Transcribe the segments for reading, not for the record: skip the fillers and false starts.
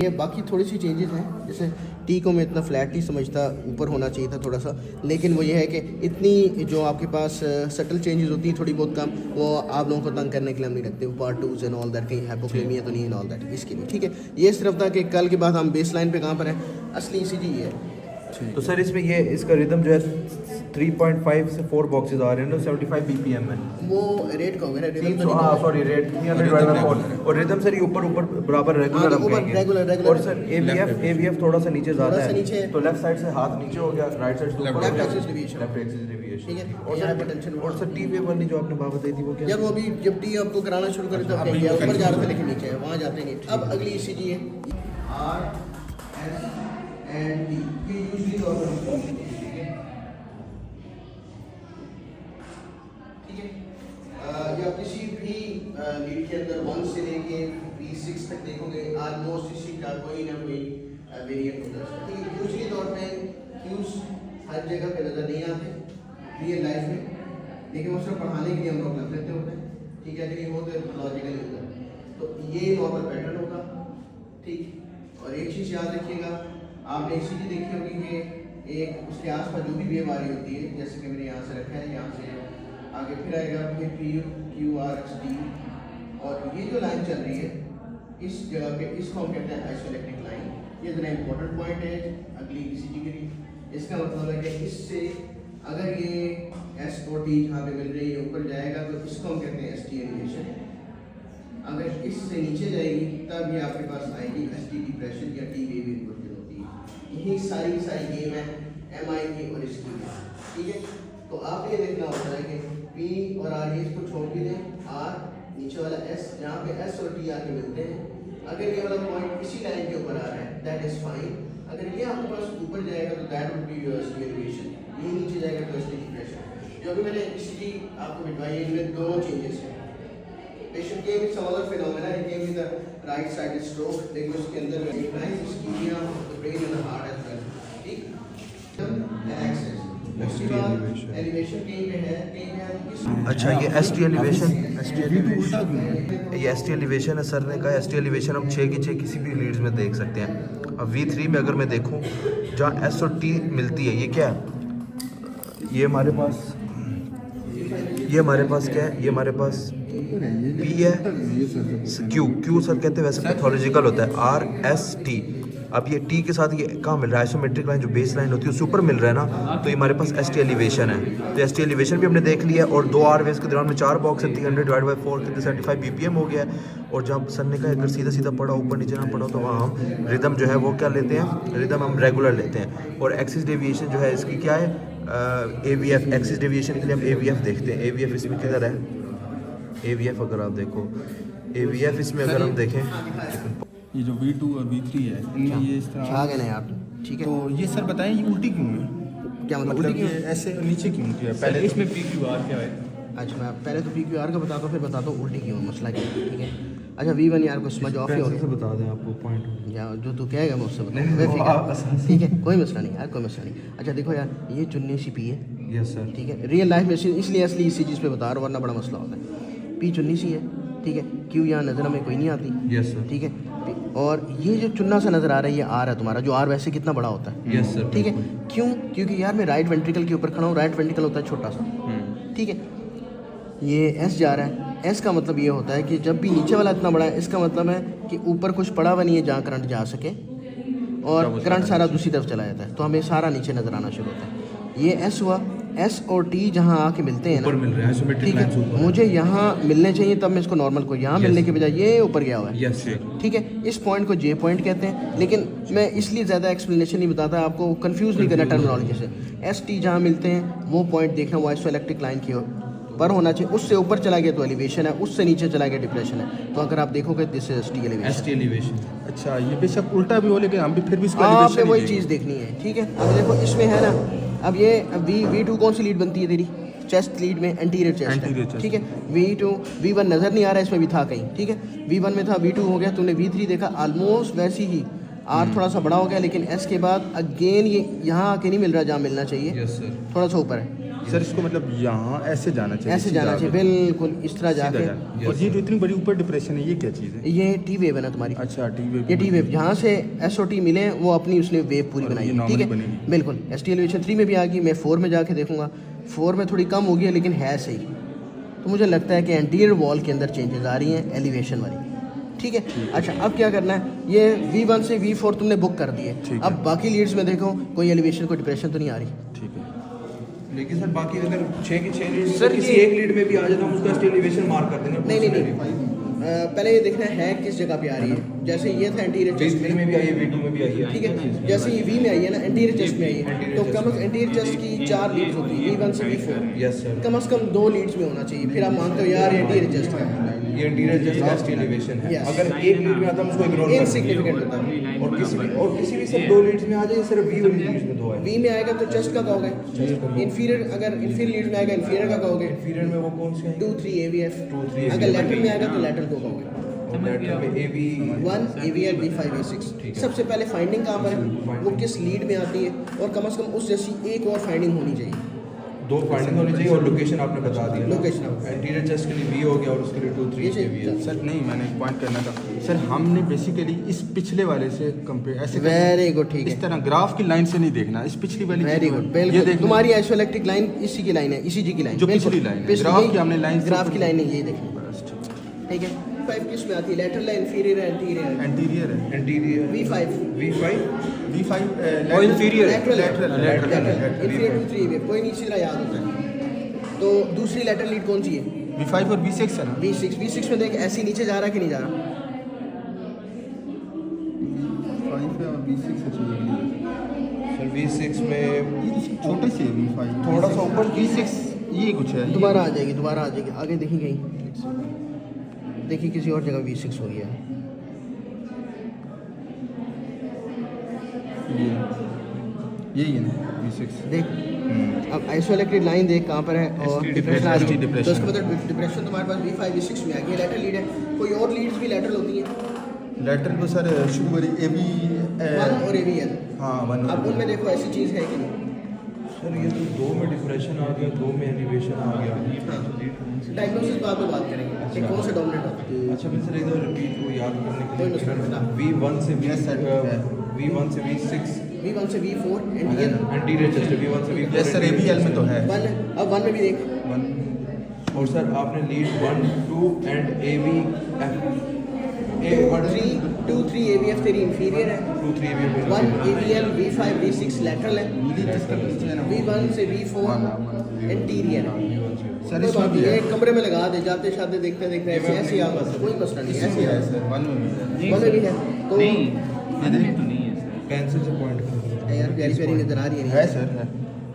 ये बाकी थोड़ी सी चेंजेस हैं, जैसे टी को मैं इतना फ्लैट नहीं समझता, ऊपर होना चाहिए था थोड़ा सा, लेकिन वो ये है कि इतनी जो आपके पास सटल चेंजेस होती हैं थोड़ी बहुत कम, वो आप लोगों को तंग करने के लिए हम नहीं रखते। वो part twos and all that, कहीं हाइपोक्लेमिया तो नहीं एंड ऑल दैट, इसके लिए ठीक है। ये सिर्फ था कि कल के बाद हम बेस लाइन पे कहाँ पर हैं, असली ECG ये है। तो सर इसमें ये इसका रिदम जो है 3.5 से 4 बॉक्सेस आ रहे हैं ना, 75 BPM है। वो रेट का होगा ना, रिदम तो हाँ सॉरी रेट 300 और रिदम सर ये ऊपर बराबर रेगुलर हम कहेंगे। रेगुलर और सर AVF थोड़ा सा नीचे ज़्यादा है, तो लेफ्ट साइड से हाथ नीचे हो गया, राइट साइड से ऊपर, left axis deviation, left axis deviation ठीक है। और हाइपरटेंशन। और सर टी वेव वाली जो आपने बात बताई थी वो क्या? यार वो अभी जब टी आपको कराना शुरू करें तब कहेंगे ऊपर जा रहे थे लेकिन नीचे है, वहाँ जाते नहीं। अब अगली ECG है RS and T, ये यूजली तौर पर हमको ठीक है। या किसी भी लीड के अंदर 1 से लेके V6 तक देखोगे ऑलमोस्ट इसी का कोई ना कोई वेरिएंट होता है, ठीक है। यूजली तौर पे क्यूज हर जगह पे नज़र नहीं आते रियल लाइफ में, लेकिन वो सिर्फ पढ़ाने के लिए हम लोग लग लेते होते हैं, ठीक है। अगर ये हो तो लॉजिकल होता है, तो ये नॉर्मल पैटर्न होगा, ठीक। और एक चीज़ याद रखिएगा, आपने ECG देखी होगी कि एक उसके आसपास जो भी वेव आ रही होती है, जैसे कि मैंने यहाँ से रखा है, यहाँ से आगे फिर आएगा, फिर PQRST, और ये जो लाइन चल रही है इस जगह पे, इसको हम कहते हैं आइसोइलेक्ट्रिक लाइन। ये इतना इंपॉर्टेंट पॉइंट है अगली ECG के लिए। इसका मतलब है कि इससे अगर ये S और T जहाँ पे मिल रही है ऊपर जाएगा तो इसको हम कहते हैं ST एलिवेशन। अगर इससे नीचे जाएगी तब ये आपके पास आएगी ST डिप्रेशन या T वेव इन्वर्जन होती है। यही सारी गेम है MI की और इसकी, ठीक है। तो आपने ये देखना होता है कि P और R इसको छोड़ भी दें, R नीचे वाला S, जहाँ पे S और T आके मिलते हैं, अगर ये वाला पॉइंट इसी लाइन के ऊपर आ रहा है दैट इज फाइन। अगर ये आपके पास ऊपर जाएगा तो that would be your ST elevation, ये नीचे जाएगा तो ST डिप्रेशन। जो भी मैंने ECG आपको बिठवाई है इनमें दो चेंजेस हैं। Patient came with some other phenomena. He came with a right-sided stroke. लेकिन उसके अंदर recognize ischemia of the brain and the heart as well. ठीक? Access. उसके बाद elevation कहीं पे है अच्छा ये ST एलिवेशन, ये ST एलिवेशन है। सर ने कहा ST एलिवेशन हम 6 की 6 किसी भी लीड्स में देख सकते हैं। अब V3 में अगर मैं देखूं जहाँ S और T मिलती है, ये क्या है? ये हमारे पास क्या है? ये हमारे पास P है, Q सर कहते हैं, वैसे पैथोलॉजिकल होता है RST। अब ये T के साथ ये कहाँ मिल रहा है? आइसोमेट्रिक लाइन जो बेस लाइन होती है उससे ऊपर मिल रहा है ना, तो ये हमारे पास ST एलिवेशन है। तो ST एलिवेशन भी हमने देख लिया, और 2 R वेव्स के दौरान में 4 बॉक्स है, 300/4 कितने 75 BPM हो गया है। और जहाँ सर ने कहा अगर सीधा सीधा पड़ा, ऊपर नीचे ना पड़ा, तो वहाँ हम रिदम जो है वो क्या लेते हैं? रिदम हम रेगुलर लेते हैं। और एक्सिस डेविएशन जो है इसकी क्या है? AVF। एक्सिस डेविएशन के लिए हम AVF देखते हैं। AVF इसमें किधर है? AVF अगर आप देखो, AVF इसमें अगर हम देखें, ये जो V2 और V3 है इनकी ये इस तरह आ गए ना आप, ठीक है। तो ये सर बताएं ये उल्टी क्यों है? क्या मतलब उल्टी क्यों? ये ऐसे नीचे क्यों किया? पहले इसमें PQR क्या है? अच्छा मैं पहले तो PQR का बताता हूँ, फिर बताता हूँ उल्टी क्यों मसला क्या है, ठीक है। अच्छा V1 यार को समझ ऑफ ही हो से गया, बता दें आपको पॉइंट। या जो तू कहेगा मैं उससे बताऊँ, ठीक है, कोई मसला नहीं यार, कोई मसला नहीं। अच्छा देखो यार, ये चुन्नी सी P है, यस सर, ठीक है। रियल लाइफ में इसलिए असली इसी चीज़ पे बता रहा हूँ, वरना बड़ा मसला होता है। P चुन्नी सी है, ठीक है। Q यहाँ नज़र में कोई नहीं आती, यस सर, ठीक है। और ये जो चुन्ना सा नज़र आ रहा है ये R है तुम्हारा, जो R वैसे कितना बड़ा होता है, यस सर, ठीक है। क्यों? क्योंकि यार मैं राइट वेंट्रिकल के ऊपर खड़ा हूँ, राइट वेंट्रिकल होता है छोटा सा, ठीक है। ये S जा रहा है, S का मतलब ये होता है कि जब भी नीचे वाला इतना बड़ा है, इसका मतलब है कि ऊपर कुछ पड़ा हुआ नहीं है जहाँ करंट जा सके, और करंट सारा दूसरी तरफ चला जाता है, तो हमें सारा नीचे नज़र आना शुरू होता है। ये S हुआ, S और T जहाँ आके मिलते हैं ना, मिल रहे हैं, ठीक है। मुझे यहाँ मिलने चाहिए तब मैं इसको नॉर्मल को, यहाँ मिलने के बजाय ये ऊपर गया हुआ है, यस सर, ठीक है। इस पॉइंट को J पॉइंट कहते हैं, लेकिन मैं इसलिए ज़्यादा एक्सप्लेनेशन नहीं बताता, आपको कंफ्यूज नहीं करना टर्मिनोलॉजी से। S T जहाँ मिलते हैं वो पॉइंट देखना, वो आइसोइलेक्ट्रिक लाइन की पर होना चाहिए, उससे ऊपर चला गया तो एलिवेशन है, उससे नीचे चला गया डिप्रेशन है। तो अगर आप देखोगे this is ST elevation. ST elevation. अच्छा ये बेशक उल्टा भी हो, लेकिन हम भी फिर भी इसको आपने एलिवेशन वही चीज़ देखनी है, ठीक है। अब देखो इसमें है ना, अब ये V2 कौन सी लीड बनती है तेरी? चेस्ट लीड में एंटीरियर चेस्ट है, ठीक है। V2 V1 नज़र नहीं आ रहा है, इसमें भी था कहीं, ठीक है। V1 में था, V2 हो गया, तुमने V3 देखा, ऑलमोस्ट वैसी ही R थोड़ा सा बड़ा हो गया, लेकिन S के बाद अगेन ये यहाँ आके नहीं मिल रहा जहाँ मिलना चाहिए, यस सर, थोड़ा सा ऊपर है, सर इसको मतलब यहाँ ऐसे जाना चाहिए, ऐसे सीधा जाना चाहिए, आगे। बिल्कुल इस तरह सीधा जाके। जाना। और ये जो इतनी बड़ी ऊपर डिप्रेशन है, ये क्या चीज़ है? ये टी वेव है ना तुम्हारी। अच्छा टीवी। ये टी वेव जहाँ से SOT मिले वो अपनी उसने वेव पूरी और बनाई ये है, normally ठीक है बनेगी। बिल्कुल। ST एलिवेशन 3 में भी आ गई, मैं 4 में जाके देखूंगा, 4 में थोड़ी कम होगी लेकिन है सही। तो मुझे लगता है कि एंटीरियर वॉल के अंदर चेंजेस आ रही हैं एलिवेशन वाली, ठीक है। अच्छा अब क्या करना है, ये V1 से V4 तुमने बुक कर दिए, ठीक अब है। बाकी लीड्स में देखो कोई एलिवेशन कोई डिप्रेशन तो नहीं आ रही। ठीक है। लेकिन सर बाकी अगर 6 की 6 लीड सर, किसी ये- एक लीड में भी आ जाता हम उसका स्टिल एलिवेशन मार्क कर देंगे। नहीं पहले ये देखना है किस जगह पे आ रही है। जैसे ये था एंटीरियर चेस्ट V3 में भी आई है, V2 में भी आई है। ठीक है, जैसे ये V में आई है ना, एंटीरियर चेस्ट में आई है, anterior तो chest कम से एंटीरियर चेस्ट की 4 लीड्स होती है, V1 से V4। यस सर, कम से कम 2 लीड्स में होना चाहिए, फिर आप मानते हो यार एंटीरियर चेस्ट का है, ये इंटीरियर जस्ट का स्टिल एलिवेशन है। Yes. अगर एक लीड में आता हम उसको इग्नोर कर देंगे। इनसिग्निफिकेंट होता है। और किसी भी सब 2 लीड्स में आ जाए, सिर्फ V वाली लीड्स में 2 आए। V में आएगा तो चेस्ट का कहोगे, इंफीरियर अगर इंफीरियर लीड में आएगा इंफीरियर का कहोगे, इंफीरियर में वो कौन से आएंगे? 2 3 AVF, 2 3 अगर लैटरल में आएगा तो लैटरल को कहोगे, और लेटर में AB 1 AVL B5 A6। सबसे पहले फाइंडिंग कहाँ पर है, वो किस लीड में आती है, और कम से कम उस जैसी एक और फाइंडिंग होनी चाहिए। 2 फाइंडिंग होनी चाहिए और लोकेशन आपने बता दिया। Location आपको। एंटीरियर चेस्ट के लिए V हो गया और उसके लिए 2 3 ये AB है। सर नहीं, मैंने एक पॉइंट करना था सर, हमने बेसिकली इस पिछले वाले से कंपेयर ऐसे वेरी गुड, ठीक इस है, तरह ग्राफ की लाइन से नहीं देखना, इस पिछली वाली वेरी चीज़ गुड, में- बिल्कुल ये देखना तुम्हारी आइसोइलेक्ट्रिक लाइन इसी की लाइन है, ECG की लाइन जो बिल्कुल। पिछली लाइन है, पिछली- ग्राफ यही- की हमने लाइन से ग्राफ ऊपर- की लाइन है, यही देखनी, बस ठीक। ठीक है। 5 किस में आती है, लेटरल है, इंफीरियर है, एंटीरियर है। एंटीरियर है एंटीरियर V5 V5 V5 और inferior है। लेटरल इंफीरियर 2 3 AVF, कोई नहीं इसी तरह याद होता है। तो दूसरी लेटरल लीड कौन सी है, V5 और V6 है ना। V6 में देख ऐसे नीचे जा रहा है कि नहीं जा रहा, V5 और V6 है सर V6 में छोटे से V5 थोड़ा सा ऊपर V6 ये कुछ है दोबारा आ जाएगी, आगे देखी कहीं, देखिए किसी और जगह V6 हो गया है। यही है ना V6। देख अब आइसोइलेक्ट्रिक लाइन देख कहाँ पर है, और ST डिप्रेशन आ रही है, depression। तो उसका मतलब डिप्रेशन तुम्हारे पास V5 V6 में आ गई, लेटरल लीड है। कोई और लीड्स भी लेटरल होती हैं, लेटरल को सर शुरू करी AB 1 और AVL। हाँ 1 अब उनमें देखो ऐसी चीज़ है कि नहीं, सर ये तो 2 में डिप्रेशन आ गया, 2 में एलिवेशन आ गया। डायग्नोसिस बाद में बात करेंगे कि कौन सा डोमिनेट होता है। अच्छा मैं सर इधर रिपीट को याद करने के कोई मसला नहीं, लिए V1 से Yes, sir. V1 से V6 V1 से V4 anterior anterior chest V1 से V4 यस सर ABL में तो है 1, अब 1 में भी देख, 1 और सर आपने लीड 1 2 एंड AB 2 3 AVF तेरी इंफीरियर है, 2 3 AB 1 AVL V5 V6 lateral है, V1 से V4 एंटीरियर है। सर कोई इसमें बात भी नहीं, है एक कमरे में लगा दे, जाते शाते देखते देखते ऐसे ऐसे ही आवाज, कोई मसला नहीं, ऐसे ही है आवाज। सर 1 में भी है। 1 में भी है तो पेंसिल से पॉइंट कर यार प्यारी प्यारी नजर आ रही है है नहीं, सर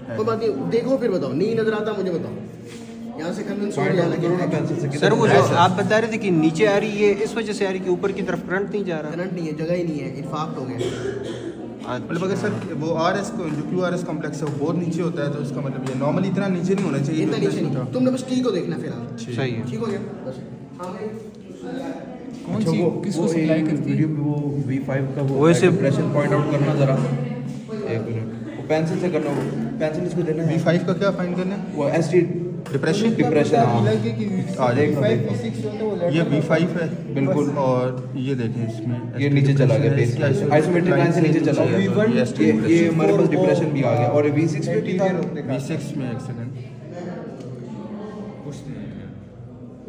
है कोई बात नहीं, देखो फिर बताओ, नहीं नजर आता मुझे बताओ, यहाँ से कन्विंस हो पॉइंट जाना करो ना कि पेंसिल से। सर वो किधर जो है, आप बता रहे थे कि नीचे आ रही है, इस वजह से आ रही है कि ऊपर की तरफ करंट नहीं जा रहा। करंट नहीं है, जगह ही नहीं है, इन्फाक्ट हो गया। मतलब अगर सर वो RS को जो QRS कॉम्प्लेक्स है वो बहुत नीचे होता है, तो इसका मतलब ये नॉर्मली इतना नीचे नहीं होना चाहिए इतना नीचे जितना नहीं, तुमने बस टी को देखना फिलहाल, सही है। ठीक हो गया बस। हाँ भाई, कौन अच्छा सी वो किसको सप्लाई करती है? वीडियो पे वो V5 का वो वैसे- डिप्रेशन पॉइंट आउट करना जरा, एक मिनट वो पेंसिल से करना, वो पेंसिल इसको देना है। V5 का क्या फाइंड करना है? वो ST डिप्रेशन डिप्रेशन हाँ आ जाएगा ये V5 है बिल्कुल। और ये देखें इसमें ये नीचे चला गया बेस आइसोमेट्रिक लाइन से नीचे चला गया। ये हमारे पास डिप्रेशन भी आ गया और V6 पे भी था। V6 में एक सेकंड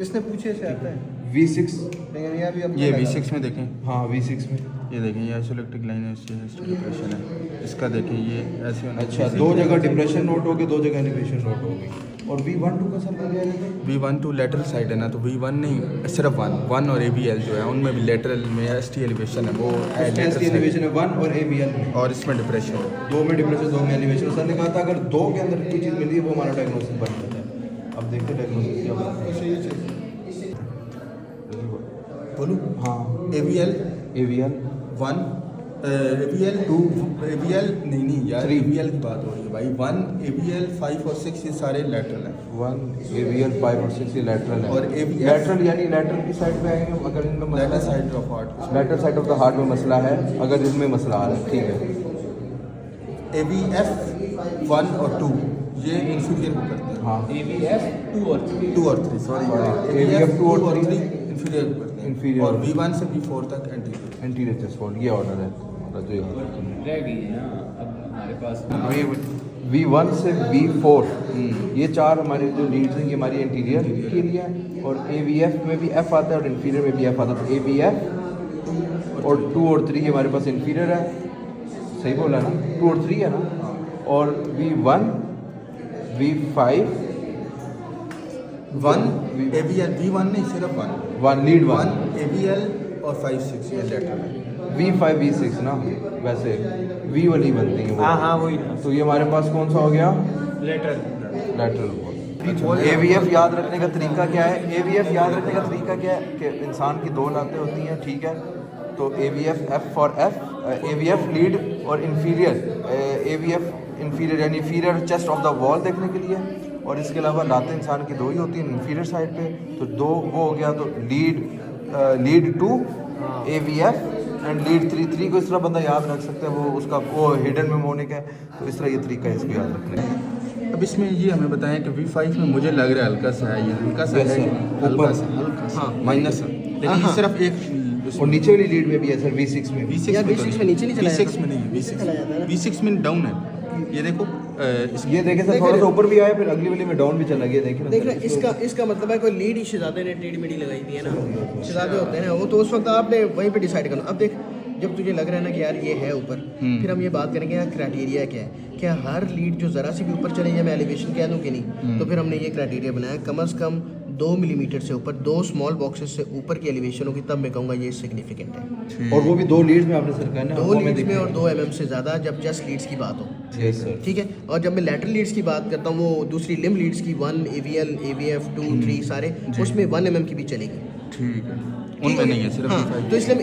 इसने पूछे से आता है, V6 लेकिन ये अभी अपना ये लगा। V6 में देखें, हाँ V6 में ये देखें ये आइसोइलेक्ट्रिक लाइन है, इससे डिप्रेशन है, इसका देखें ये ऐसे होना अच्छा 2 जगह डिप्रेशन नोट हो गई, 2 जगह एलिवेशन नोट हो गई। और V12 का सर क्या है? V12 लेटरल साइड है ना, तो V1 नहीं सिर्फ 1 और ABL जो है उनमें भी लेटरल में ST एलिवेशन है वो ST एलिवेशन है 1 और ABL में, और इसमें डिप्रेशन है। 2 में डिप्रेशन 2 में एलिवेशन। सर ने कहा था अगर 2 के अंदर कोई चीज़ मिली है वो हमारा डायग्नोसिस बन जाता है। अब देखते हैं डायग्नोसिस क्या बनता है। बोलूँ हाँ ABL AVL 1 ABL 2 ABL नहीं यार 3 ABL की बात हो रही है भाई, 1 ABL 5 और 6 ये सारे लेटरल हैं 1 AVL 5 और 6 ये लैटरल है। और ABL लैटरल यानी लैटरल की साइड पे आएंगे अगर इनमें मसला लेटर है। Side of heart lateral side of the heart में मसला है, अगर इसमें मसला आ रहा है ठीक है। ABF 1 और 2 ये इंफीरियर को करते हैं। हाँ AVF 2 और 3 2 और 3 सॉरी AVF 2 और 3 इंफीरियर को करते हैं Inferior। और V1 से V4 तक एंटीरियर। एंटीरियर चेस्ट वॉल ये ऑर्डर है हमारा जो याद रखना रह गई है हाँ, अब हमारे पास V1 से V4 ये चार हमारे जो लीड्स हैं ये हमारी इंटीरियर के लिए है और AVF में भी F आता है और इंफीरियर में भी F आता है। तो AVF और 2 और 3 हमारे पास इंफीरियर है, सही बोला ना, 2 और 3 है ना, और V1 V5 1 AVL V1 नहीं सिर्फ 1 लीड 1 AVL और 5 6 ये लेटर है। V5 V6 ना, वैसे V वाली बनती है वो। हाँ हाँ वही ना तो ये हमारे पास कौन सा हो गया, लेटरल। Lateral wall. AVF याद रखने का तरीका क्या है, AVF याद रखने का तरीका क्या है कि इंसान की 2 लातें होती हैं, ठीक है, तो AVF F for F, AVF lead और इंफीरियर, AVF इंफीरियर यानी inferior chest of the wall देखने के लिए, और इसके अलावा लातें इंसान की 2 ही होती हैं इंफीरियर साइड पे, तो 2 वो हो गया, तो लीड 2 AVF एंड लीड 3 को इस तरह बंदा याद रख सकता है, वो उसका वो हिडन मेमोनिक है, तो इस तरह ये तरीका है इसको याद रखने का। अब इसमें ये हमें बताएं कि V5 में मुझे लग रहा है हल्का सा है, ये हल्का सा Yes, है, sir। हल्का ऊपर। सा हाँ माइनस है, लेकिन ये सिर्फ एक और नीचे वाली लीड में भी है सर V6 में भी। यार V6 में नीचे नहीं चला जाता। V6 में नहीं, V6 में डाउन है, ये देखो ये देखें सर, थोड़ा सा ऊपर भी आया फिर अगली वाली में डाउन भी चला गया, देखें ना देख सर, रहे इसका मतलब है कोई लीड ही शहजादे ने टेढ़ी मेढ़ी लगाई दी है ना, शहजादे होते हैं वो, तो उस वक्त आपने वहीं पे डिसाइड करना। अब देख जब तुझे लग रहा है ना कि यार ये है ऊपर, फिर हम ये बात करेंगे यार क्राइटेरिया क्या है, क्या हर लीड जो ज़रा सी भी ऊपर चले जाए मैं एलिवेशन कह दूँ कि नहीं, तो फिर हमने ये क्राइटेरिया बनाया कम से कम 2 मिलीमीटर से ऊपर, 2 स्मॉल बॉक्सेस से ऊपर की एलिवेशन होगी, तब मैं कहूँगा ये सिग्निफिकेंट है। और वो भी 2 लीड्स में आपने सर करना है, 2 लीड्स में और 2 mm से ज़्यादा जब जस्ट लीड्स की बात हो, यस सर। ठीक है। और जब मैं लैटरल लीड्स की बात करता हूँ, वो दूसरी लिम लीड्स की 1 AVL AVF 2 3 सारे, उसमें 1 mm की भी चलेगी, ठीक है, उनमें नहीं है सिर्फ हाँ, V5। तो इसलिए हम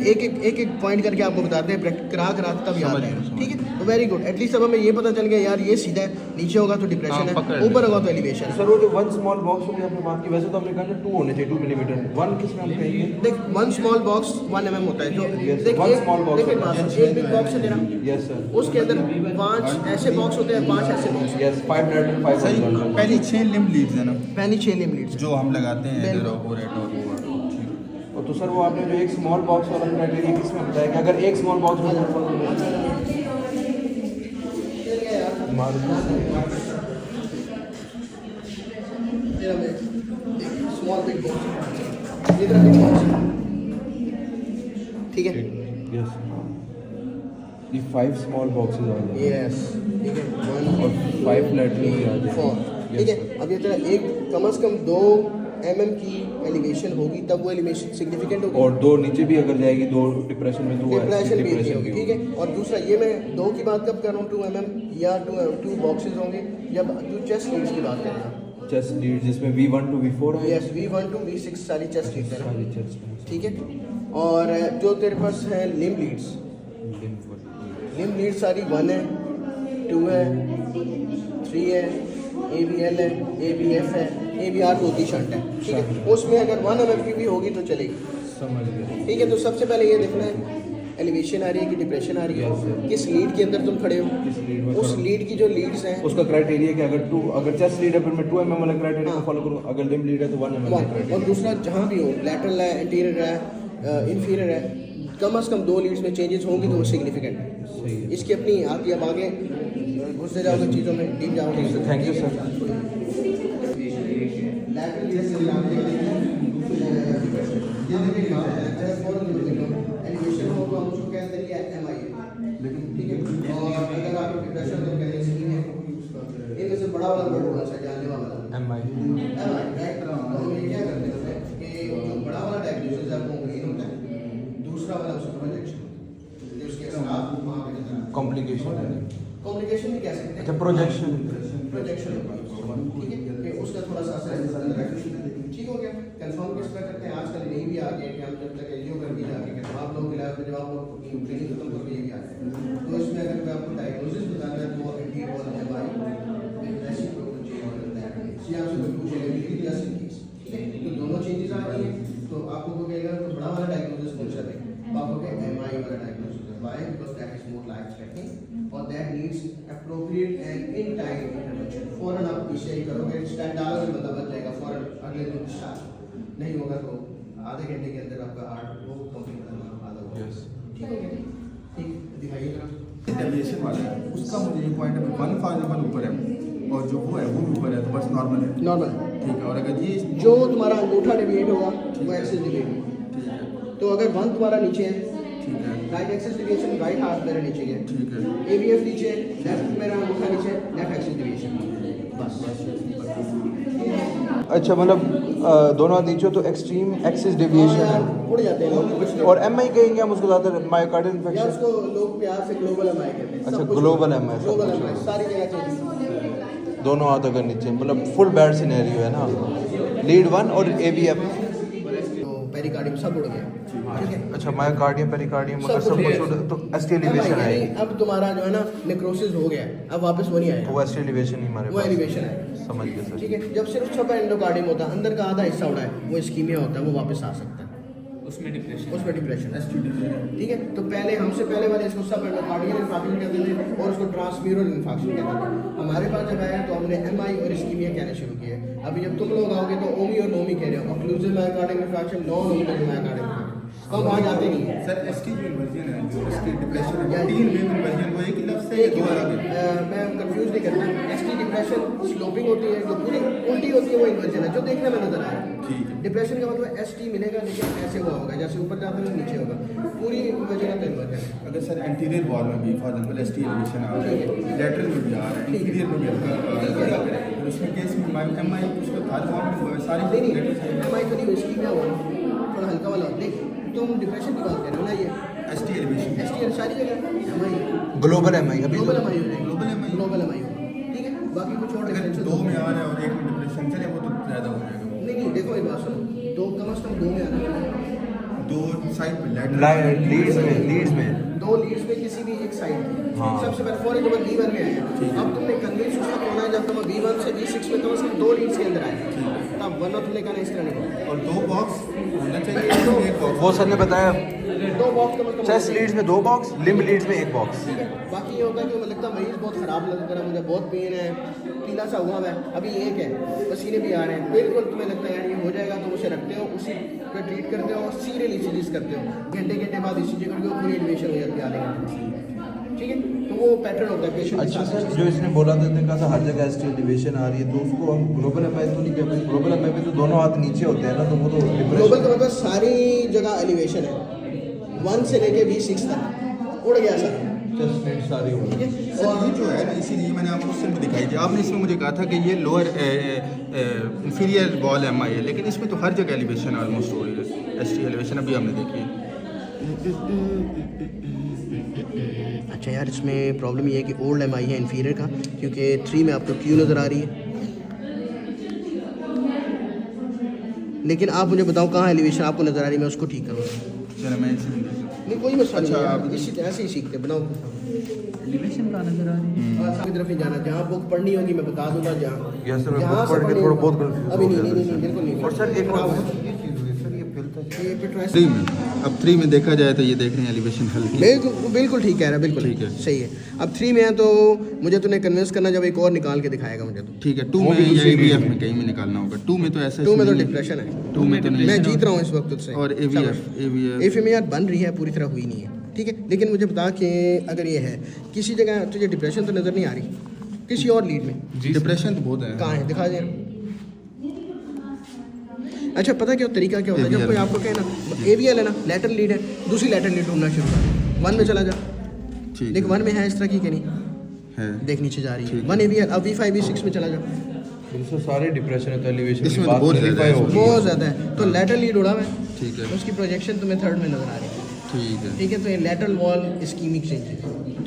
एक पॉइंट करके आपको बताते हैं, करा तब याद आएगा, ठीक है। तो वेरी गुड, एटलीस्ट अब हमें ये पता चल गया यार ये सीधा है, नीचे होगा तो डिप्रेशन हाँ, पकड़ है, ले। ऊपर होगा तो एलिवेशन है। सर वो जो 1 स्मॉल बॉक्स में आपने बात की, वैसे तो हमने कहा ना 2 होने चाहिए 2 मिलीमीटर, 1 किस में हम कहेंगे? देख 1 स्मॉल बॉक्स 1 mm होता है, जो Yes, देख 1 small box देख एक होता है। बात, एक बिग बॉक्स है तेरा, यस सर, उसके अंदर 5 ऐसे बॉक्स होते हैं, 5 ऐसे बॉक्स, यस 5 लैटरल 5 सही, हॉरिजॉन्टल। पहली 6 लिम लीव्स है ना पहली 6 लिम लीड्स जो हम लगाते हैं बिल्कुल। एलोरेट और वो ठीक। और तो सर वो आपने जो एक स्मॉल बॉक्स वाला क्राइटेरिया किसमें बताया कि अगर एक स्मॉल बॉक्स में स्मॉल बिग बॉक्स, ये तरह बिग बॉक्स, ठीक है, यस ये 5 स्मॉल बॉक्सेस आ जाएंगे यस, ठीक है, 1 और 5 लैटरल भी आ जाएंगे, 4, ठीक है। अब ये तेरा एक कम से कम 2 mm की एलिवेशन होगी, तब वो एलिवेशन सिग्निफिकेंट होगी, और 2 नीचे भी अगर जाएगी 2 डिप्रेशन में तो वो डिप्रेशन भी नहीं डिप्रेशन होगी, भी ठीक है। और दूसरा ये मैं 2 की बात कब कर रहा हूँ, 2 mm या 2 बॉक्सेस होंगे जब तू चेस्ट लीड्स की बात कर रहा है, चेस्ट लीड जिसमें V1 to V4 है, यस V1 to V6 सारी चेस्ट लीड्स है ना, सारी चेस्ट ठीक है। और जो तेरे पास है लिम लीड्स, लिम लीड सारी 1 है, 2 है, 3 है, AVL है, AVF है, AVR तो होती शंट है, ठीक है। उसमें अगर 1 mm की भी होगी तो चलेगी, समझ गया। ठीक है। तो सबसे पहले ये देखना है एलिवेशन आ रही है कि डिप्रेशन आ रही Yes, sir. है, किस लीड के अंदर तुम खड़े हो, किस लीड में उस खड़ा? लीड की जो लीड्स हैं उसका क्राइटेरिया क्या, अगर चेस्ट लीड है फिर मैं 2 mm वाला क्राइटेरिया हाँ। फॉलो करूँ, अगर लिम लीड है तो 1 mm का और क्राइटेरिया। दूसरा जहाँ भी हो, लैटरल है, एंटीरियर है, इंफीरियर है, कम से कम 2 लीड्स में चेंजेस होंगी तो वो सिग्निफिकेंट है। सही है। इसकी अपनी आप अब आगे घुसते जाओगे चीज़ों में, डीप जाओगे। Thank you sir. Lateral leads से आप देखते हैं, ये देखिए एलिवेशन हो तो हम उसको कहते हैं MI, ठीक है। और अगर आपको डिप्रेशन तो कहते हैं इनमें से बड़ा वाला वर्ड होना चाहिए जानने वाला MI राइट। तो हम ये क्या करते हैं कि जो बड़ा वाला डायग्नोसिस है वो मेन होता है, दूसरा वाला उसका प्रोजेक्शन, जो उसके साथ वहाँ पे नजर आता है। कॉम्प्लिकेशन भी कह सकते हैं, अच्छा प्रोजेक्शन प्रोजेक्शन ठीक है, कि उसका थोड़ा सा असर ठीक हो गया। कंफर्म किस तरह करते हैं, आजकल यही भी आ गया कि हम जब तक एलियो कर भी जाके कि आप लोगों के लाइफ में जब आप लोग ट्रेनिंग खत्म करके ये भी आ रहे हैं, तो इसमें अगर मैं आपको डायग्नोसिस बताना है तो एंटी और MI ऐसी कोई चेंज हो जाता है, या आपसे कोई पूछेगा कि क्या केस, ठीक है। तो दोनों चेंजेस आ रही हैं, तो आपको वो कहेगा तो बड़ा वाला डायग्नोसिस कौन सा है, तो आपको कहेगा MI वाला डायग्नोसिस है, why? Because that is more life threatening or that needs appropriate and in time intervention. फौरन आप पीछे ही करोगे, स्टैंड डालोगे बंदा बच जाएगा, फौरन अगले दिन स्टार्ट नहीं होगा तो आधे घंटे के अंदर आपका हार्ट वो कंप्लीट करना आधा होगा। Yes. ठीक है क्या? ठीक दिखाइए जरा। डेविएशन वाला है उसका मुझे ये पॉइंट है 1 फॉर एग्जाम्पल ऊपर है और जो वो है वो भी ऊपर है तो बस नॉर्मल है। नॉर्मल ठीक है। और अगर ये जो तुम्हारा अंगूठा डेविएट होगा वो एक्सिस डेविएट होगा। ठीक है तो अगर 1 तुम्हारा नीचे है, ठीक है राइट एक्सिस डेविएशन राइट हाथ मेरा नीचे है, ठीक है AVF नीचे है, लेफ्ट मेरा अंगूठा नीचे है, लेफ्ट एक्सिस डेविएशन बस। अच्छा मतलब दोनों हाथ नीचे हो तो एक्सट्रीम एक्सिस डेविएशन है। उड़ जाते हैं लोग। और MI कहेंगे हम उसको ज़्यादा मायोकार्डियल या इन्फेक्शन। उसको लोग प्यार से ग्लोबल MI कहते हैं। अच्छा, सब कुछ global MI, सब ग्लोबल कुछ। MI सारी जगह चेंज। दोनों हाथ अगर नीचे मतलब फुल बैड सिनेरियो है ना। लीड 1 और AVF। तो पेरिकार्डियम सब उड़ गया। ठीक है। अच्छा मायोकार्डियम पेरिकार्डियम सब अगर सब कुछ कुछ है। उड़- तो ST एलिवेशन यानी आएगी। अब तुम्हारा जो है ना नेक्रोसिस हो गया, अब वापस वो नहीं आएगा, वो ST एलिवेशन ही हमारे वो पास। एलिवेशन आएगा। समझ गया सर। ठीक है। जब सिर्फ छपा एंडोकार्डियम होता है, अंदर का आधा हिस्सा उड़ा है, वो इस्कीमिया होता है, वो वापस आ सकता है, उसमें डिप्रेशन। ठीक है। तो पहले हमसे पहले वाले इसको सब एंडोकार्डियल इन्फाक्शन कहते थे और उसको ट्रांसम्यूरल इन्फाक्शन कहते थे। हमारे पास जब आया तो हमने MI और इस्कीमिया कहना शुरू किया। अभी जब तुम लोग आओगे तो ओमी और नोमी कह रहे हो, occlusive myocardial infarction, non occlusive myocardial infarction, तो हम वहाँ जाते नहीं हैं। सर ST जो इन्वर्जन है जो ST डिप्रेशन है या- 3 वेव इन्वर्जन वो एक ही लफ्ज़ से एक ही दो बात अलग है। मैं कंफ्यूज नहीं करता। ST डिप्रेशन स्लोपिंग होती है, जो पूरी उल्टी होती है वो इन्वर्जन है, जो देखने में नजर आया। ठीक है डिप्रेशन का मतलब ST मिलेगा लेकिन ऐसे हुआ होगा, जैसे ऊपर जाता है नीचे होगा, पूरी इन्वर्जन है तो इन्वर्जन है। अगर सर एंटीरियर वॉल में भी फॉर एग्जाम्पल ST एलिवेशन आ रहा है, लेटरल में भी आ रहा है, इंटीरियर में भी आ रहा है, और उसमें केस में MI उसको हर वॉल में सारी नहीं लेटरल MI तो नहीं हुई, इसकी क्या हुआ थोड़ा हल्का वाला। देख तुम डिप्रेशन की बात कर रहे हो ना, ये ST एलिवेशन ST सारी जगह MI ग्लोबल MI अभी ग्लोबल MI हो जाएगी, Global MI। ग्लोबल MI होगा। ठीक है। बाकी कुछ और अगर डिफरेंस 2 में आ रहा है और 1 में डिप्रेशन चले वो तो ज़्यादा हो जाएगा। नहीं देखो एक बात सुनो, दो कम से कम 2 में आना चाहिए। 2 साइड में लेटरल लीड्स में 2 लीड्स में किसी भी एक साइड की। हाँ। सबसे पहले फॉर एग्जाम्पल V1 में आया, अब तुमने कन्विंस उसका होना है जब तुम V1 से V6 में कम से कम 2 लीड्स के अंदर आए, तब वरना तुमने कहना इस तरह नहीं होगा। और 2 बॉक्स होना चाहिए, एक बॉक्स। वो सर ने बताया 2 बॉक्स का मतलब चेस्ट लीड्स में 2 बॉक्स, लिम्ब लीड्स में 1 बॉक्स। ठीक है। बाकी ये होता है कि मुझे लगता है मरीज बहुत ख़राब लग रहा है, मुझे बहुत पेन है, पीला सा हुआ है, अभी एक है, पसीने भी आ रहे हैं, बिल्कुल तुम्हें लगता है यार ये हो जाएगा, तो उसे रखते हो, उसी पे ट्रीट करते हो और सीरियल ECGs करते हो, घंटे बाद ECG करके वो पूरी एलिवेशन हो जाती है आधे घंटे। ठीक है। तो वो पैटर्न होता है पेशेंट। अच्छा सर जो इसने बोला था इतने कहा था हर जगह ST एलिवेशन आ रही है तो उसको हम ग्लोबल MI तो नहीं कहते। ग्लोबल MI पे तो दोनों हाथ नीचे होते हैं ना, तो वो तो ग्लोबल डिप्रेशन का मतलब सारी जगह एलिवेशन है, 1 से लेके V6 तक उड़ गया सर। चेस्ट लीड सारी हो ठीक है। सर ये जो है ना इसीलिए मैंने आपको क्वेश्चन भी दिखाई थी, आपने इसमें मुझे कहा था कि ये लोअर इंफीरियर वॉल MI है, लेकिन इसमें तो हर जगह एलिवेशन ऑलमोस्ट हो रही है। ST एलिवेशन अभी हमने देखी है। अच्छा यार इसमें प्रॉब्लम ये है कि ओल्ड MI है इन्फीरियर का, क्योंकि 3 में आपको Q नज़र आ रही है, लेकिन आप मुझे बताओ कहाँ एलिवेशन आपको नज़र आ रही है, मैं उसको ठीक करूँगा। चलो मैं इसी में देखता हूँ। नहीं कोई मसला नहीं अच्छा, है, आप- इसी तरह से ही सीखते बनाओ। एलिवेशन का नजर आ रही है। की तरफ ही जाना, जहाँ बुक पढ़नी होगी मैं बता दूंगा, जहाँ यस सर, मैं जहाँ बुक से पढ़ के पढ़नी थोड़ा होगी। बहुत confused अभी हो नहीं गया नहीं था नहीं बिल्कुल नहीं। और सर एक और खराब है। ये चीज़ हुई सर, ये फिल्टर ये पेट्रोल 3 में अब 3 में देखा जाए तो ये देख रहे हैं एलिवेशन हल्की। बिल्कुल ठीक कह रहा है, बिल्कुल ठीक है। सही है। अब 3 में है तो मुझे तूने कन्विंस करना, जब एक और निकाल के दिखाएगा मुझे तो। ठीक है 2 वो में भी या दूसरी AVF रीड में कहीं में निकालना होगा। 2 में तो ऐसा 2 में तो नहीं है। डिप्रेशन है, 2 में तो नहीं मैं है। जीत रहा हूँ इस वक्त तुझसे। और AVF एफएमआर बन रही है, पूरी तरह हुई नहीं है। ठीक है। लेकिन मुझे बता कि अगर ये है किसी जगह तुझे डिप्रेशन तो नज़र नहीं आ रही किसी और लीड में, डिप्रेशन तो बहुत है। कहाँ है दिखा दे। अच्छा पता क्या तरीका क्या होता है, जब AVL कोई आपको कहे ना AVL है ना, लेटरल लीड है, दूसरी लेटरल लीड ढूंढना शुरू कर, 1 में चला जा, ठीक देख 1 में है इस तरह की कि नहीं है। देख नीचे जा रही है, ठीक 1 AVL, अब V5 V6 में चला जा, इसमें सारे डिप्रेशन है तो एलिवेशन इसमें तो बहुत ज़्यादा है। बहुत ज़्यादा है। तो लेटरल लीड उड़ा है, ठीक है उसकी प्रोजेक्शन तुम्हें 3rd में नजर आ रही है। ठीक है ठीक है। तो ये लेटरल वॉल इस्कीमिक चेंजेस,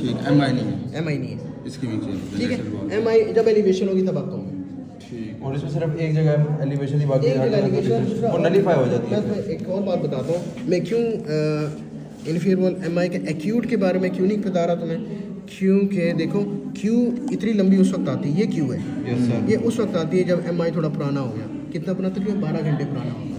ठीक MI नहीं है, MI नहीं है। इसकी भी चाहिए। ठीक है। MI जब एलिवेशन होगी तब आपको होगी। ठीक और इसमें सिर्फ एक जगह एलिवेशन ही बाकी एक जगह एलिवेशन, दूसरा वो नलीफाई हो जाती मैं है। तुम्हें एक और बात बताता हूँ, मैं क्यों इन्फीरियर वॉल MI के एक्यूट के बारे में क्यों नहीं बता रहा तुम्हें, क्योंकि देखो Q इतनी लंबी उस वक्त आती है, ये Q है, यस सर। ये उस वक्त आती है जब MI थोड़ा पुराना हो गया। कितना पुराना, तकरीबन 12 घंटे पुराना होगा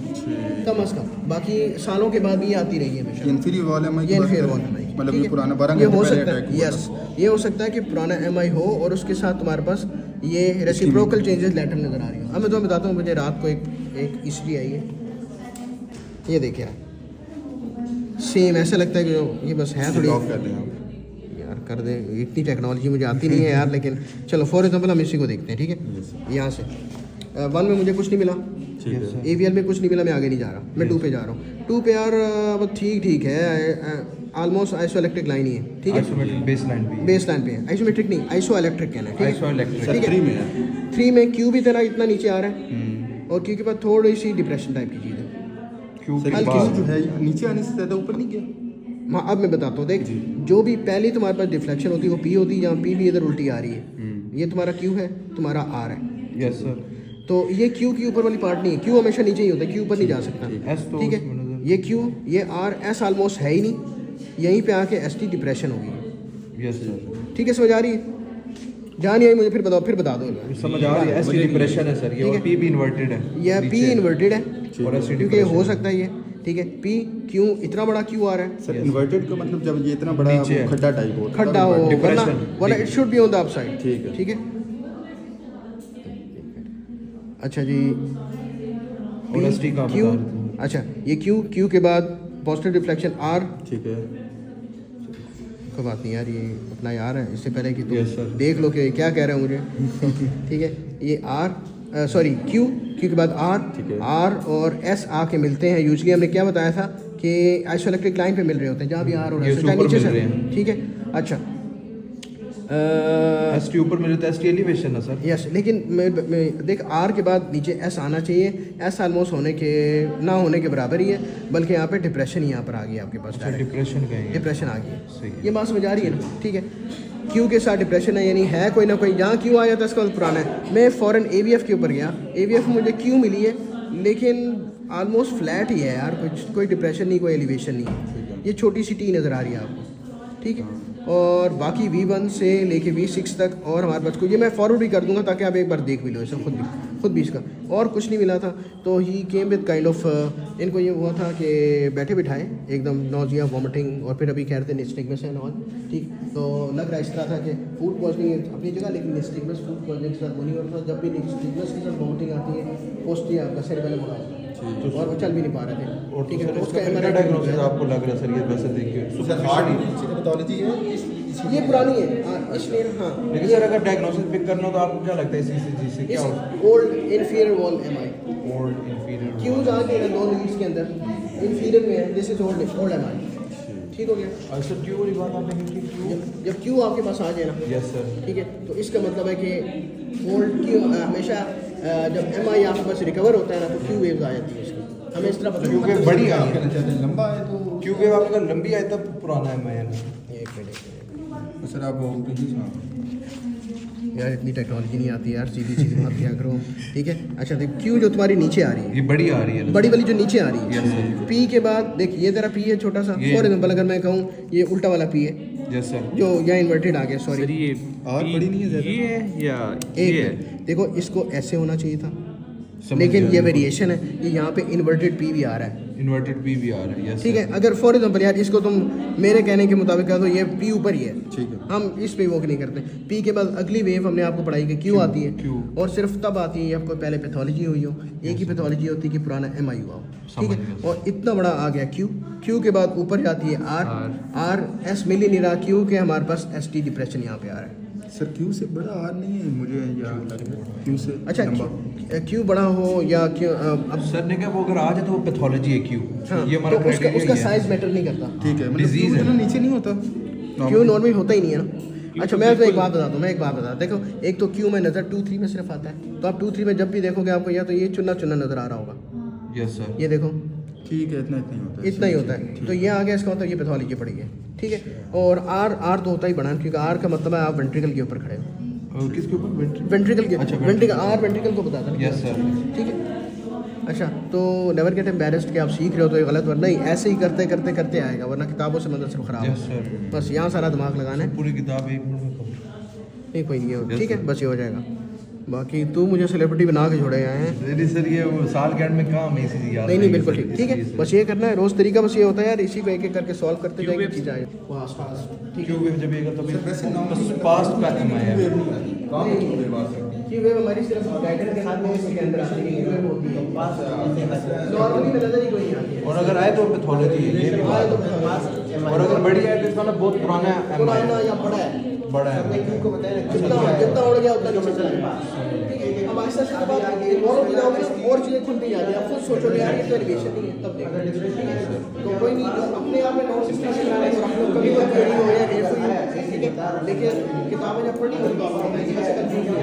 कम अज़ कम, बाकी सालों के बाद भी ये आती रही है हमेशा। इन्फीरियर वॉल MI ये इन्फीरियर वॉल MI मतलब ठीक ये है? पुराना 12 ये घंटे हो पहले सकता अटैक है, हुआ यस, ये हो सकता है कि पुराना MI हो और उसके साथ तुम्हारे पास ये रेसिप्रोकल चेंजेस लेटर नज़र आ रही हो। अब मैं तुम्हें बताता हूँ, मुझे रात को एक हिस्ट्री आई है, ये देखिए सेम ऐसा लगता है कि ये बस है थोड़ी, ऑफ कर दें आप। यार कर दे, इतनी टेक्नोलॉजी मुझे आती नहीं है यार, लेकिन चलो फॉर एग्जाम्पल हम इसी को देखते हैं, ठीक है। यहाँ से 1 में मुझे कुछ नहीं मिला, ठीक है। AVL में कुछ नहीं मिला, मैं आगे नहीं जा रहा, मैं 2 पे जा रहा हूँ। 2 पे यार अब ठीक है, ऑलमोस्ट आइसोइलेक्ट्रिक लाइन ही है, ठीक है, आइसोमेट्रिक बेसलाइन भी बेस लाइन पे है, आइसोमेट्रिक नहीं, आइसोइलेक्ट्रिक कहना है, ठीक है। आइसोइलेक्ट्रिक सर ठीक है। 3 में है। 3 में क्यू भी तेरा इतना नीचे आ रहा है और क्यू के बाद थोड़ी सी डिप्रेशन टाइप की चीज़ है। क्यों सर हल्की क्यों सी। जो है नीचे आने से ज़्यादा ऊपर नहीं गया। हाँ अब मैं बताता हूँ, देख जो भी पहली तुम्हारे पास डिफ्लेक्शन होती है वो P होती है, जहाँ P भी इधर उल्टी आ रही है, ये तुम्हारा Q है, तुम्हारा R है। Yes sir. तो ये Q की ऊपर वाली पार्ट नहीं है, Q हमेशा नीचे ही होता है, Q ऊपर नहीं जा सकता, S तो ठीक है। उसमें नजर- ये Q, ये R, S ऑलमोस्ट है ही नहीं, यहीं पे आके ST डिप्रेशन हो गई है, यस सर। ठीक है, समझ आ रही है? जहाँ नहीं आई मुझे फिर बता दो। समझ आ रही है, एस डिप्रेशन है सर ये, ठीक और है। पी भी इन्वर्टेड है। यह P नीचे। इन्वर्टेड है, और ST क्योंकि ये हो depression सकता है ये, ठीक है। P Q इतना बड़ा Q आ रहा है, सर इन्वर्टेड का मतलब जब ये इतना बड़ा नीचे है। खड्डा टाइप हो खड्डा हो, वरना Depression। It should be on the upside, ठीक है। ठीक है। अच्छा जी, और ST का Q, बता रहे थे। अच्छा ये Q के बाद पॉजिटिव रिफ्लेक्शन R, ठीक है। कोई बात नहीं यार, ये अपना यार है, इससे पहले कि Yes, sir। तुम देख लो कि क्या कह रहे हो मुझे, ठीक है। ये R सॉरी Q के बाद ठीक है। R और S आके मिलते हैं। यूजली हमने क्या बताया था कि आइसोइलेक्ट्रिक लाइन पे मिल रहे होते हैं, जहाँ भी R और ये S ऊपर नीचे मिल से, रहे हैं। ठीक है। अच्छा एसटी ऊपर मिले तो एसटी एलिवेशन है सर। यस, लेकिन मैं देख R के बाद नीचे S आना चाहिए, S ऑलमोस्ट होने के ना होने के बराबर ही है, बल्कि यहाँ पे डिप्रेशन ही यहाँ पर आ गई आपके पास, direct। डिप्रेशन का है। डिप्रेशन आ गई सही है, है। ये बात समझ आ रही है ना, ठीक है। Q के साथ डिप्रेशन है, यानी है कोई ना कोई, जहाँ Q आ जाता है इसका मतलब पुराना है। मैं फ़ौरन AVF के ऊपर गया, AVF में मुझे Q मिली है, लेकिन ऑलमोस्ट फ्लैट ही है यार, कोई डिप्रेशन नहीं, कोई एलिवेशन नहीं है, ये छोटी सी T नज़र आ रही है आपको, ठीक है। और बाकी V1 से लेके V6 तक और हमारे पास को, ये मैं फॉरवर्ड भी कर दूंगा ताकि आप एक बार देख भी लो इसे खुद भी इसका, और कुछ नहीं मिला था। तो ही केम विद काइंड ऑफ, इनको ये हुआ था कि बैठे बिठाए एकदम नोजिया, वॉमिटिंग, और फिर अभी कह रहे थे निस्टिगमस है नॉन, ठीक। तो लग रहा इस तरह था कि फूड पॉइजनिंग अपनी जगह, लेकिन निस्टिगमस फूड पॉइजनिंग के साथ नहीं होता। जब भी निस्टिगमस के साथ वॉमिटिंग आती है, पोस्ट आपका सेरेब्रम होता है और वो चल भी नहीं पा रहे थे, और ठीक है। तो उसका उसका डायग्नोसिस आपको लग रहा है सर, ये वैसे देखिए सर हार्ट पैथोलॉजी है ये पुरानी है, इसलिए हाँ। लेकिन सर अगर डायग्नोसिस पिक करना हो तो आपको क्या लगता है इस ECG से क्या होगा? Old inferior wall MI, old inferior Qs आ गए दो लीड्स के अंदर, इन्फीरियर में है, दिस इज ओल्ड MI, ठीक हो गया। और सर क्यों वाली बात आपने की क्यों? जब क्यू आपके पास आ जाए ना, यस सर। ठीक है, तो इसका मतलब है कि ओल्ड क्यू हमेशा जब MI आपके पास रिकवर होता है ना, तो क्यू वेव्स आ जाती है इसकी, हमें इस तरह पता क्योंकि बड़ी आ लंबा है तो क्योंकि आपने कहा लंबी आए तब पुराना है मैं एक मिनट सर आप वो यार, इतनी टेक्नोलॉजी नहीं आती यार, सीधी सीधी बात क्या करो, ठीक है। अच्छा देख, क्यू जो तुम्हारी नीचे आ रही है, ये बड़ी आ रही है बड़ी वाली जो नीचे आ रही Yes, है, sir। P के बाद देख ये तेरा P है छोटा सा, ये- फॉर एग्जाम्पल अगर मैं कहूँ ये उल्टा वाला P है, यस सर। जो यहाँ इन्वर्टेड आ गया, सर सॉरी। ये और बड़ी नहीं है ज़्यादा। ये है या एक ये है? मिनट, देखो इसको ऐसे होना चाहिए था, समझ लेकिन गया। ये वेरिएशन है, ये यहाँ पे इन्वर्टेड P भी आ रहा है, इन्वर्टेड पी भी आ रहा है, यस ठीक है। अगर फॉर एग्जाम्पल यार इसको तुम मेरे कहने के मुताबिक कहा तो ये P ऊपर ही है, ठीक है। हम इस पे वॉक नहीं करते। P के बाद अगली वेव हमने आपको पढ़ाई कि Q आती है, Q। और सिर्फ तब आती है आपको पहले पैथोलॉजी हुई हो, एक ही पैथोलॉजी होती है कि पुराना MI हुआ हो, ठीक समझ है। गया। और इतना बड़ा आ गया Q के बाद ऊपर जाती है R S मिल ही नहीं रहा, Q के हमारे पास ST डिप्रेशन यहाँ पे आ रहा है। सर क्यू से बड़ा आर नहीं है मुझे या क्यू से अच्छा लंबा Q बड़ा हो या Q अब सर ने कहा वो अगर आ जाए तो वो पैथोलॉजी है क्यों? हाँ, ये हमारा तो उसका criteria ही है। साइज मैटर नहीं करता, ठीक है, मतलब Disease क्यू है। इतना नीचे नहीं होता क्यों नॉर्मल होता ही नहीं है ना। अच्छा मैं तो एक बात बताता हूँ, देखो एक तो क्यू में नज़र 2-3 में सिर्फ आता है, तो आप 2-3 में जब भी देखोगे आपको या तो ये चुना चुना नज़र आ रहा होगा, यस सर। ये देखो ठीक है, इतना ही होता है, इतना ही होता है। तो ये आ गया, इसका मतलब ये पैथोलॉजी पड़ी है, ठीक है। और आर तो होता ही बड़ा, क्योंकि आर का मतलब है आप वेंट्रिकल के ऊपर खड़े हो, और किसके ऊपर? वेंट्रिकल के, अच्छा, वेंट्रिकल आर वेंट्रिकल को बताता है, यस सर। ठीक है। अच्छा तो नेवर गेट एम्बैरेस्ड कि आप सीख रहे हो तो ये गलत वर्ड नहीं, ऐसे ही करते करते करते आएगा, वरना किताबों से मतलब सिर्फ खराब यस है। सर। बस यहाँ सारा दिमाग लगाना है, पूरी किताब एक मिनट में कवर। नहीं कोई नहीं है, ठीक है, बस ये हो जाएगा। बाकी तू मुझे सेलिब्रिटी बना के छोड़े आए हैं। नहीं सर, ये वो साल के एंड में काम है इसी यार। नहीं बिल्कुल ठीक, ठीक है, बस ये करना है रोज़ तरीका, बस ये होता है यार, इसी को एक एक करके सॉल्व करते जाएंगे चीज़ आए ठीक है। क्यों वेव जब ये करता तो पास्ट का एम आई है कि वे हमारी सिर्फ गाइडेंस के साथ में इसके अंदर आती है, वे होती है पास नॉर्मली में नजर ही कोई नहीं आती है। और अगर आए तो पैथोलॉजी है, ये भी बात है। और अगर बड़ी है तो इसका ना बहुत पुराना पुराना या बड़ा है, बड़ा है। देखने को बताया जितना जितना उड़ गया उतना नीचे चला गया। ठीक है, अब आहिस्ता आहिस्ता जब आप इन्वॉल्व हो जाओगे ना और चीज़ें खुलती जाती हैं, आप खुद सोचोगे यार ये तो एलिवेशन नहीं है, तब देखो तो कोई नहीं अपने आप में नॉन सिस्टम से बनाने और आप लोग कभी कोई क्वेरी हो या रेट हो, ठीक है, लेकिन किताबें जब पढ़ी होगी तो आपको कैसे कंफ्यूज हो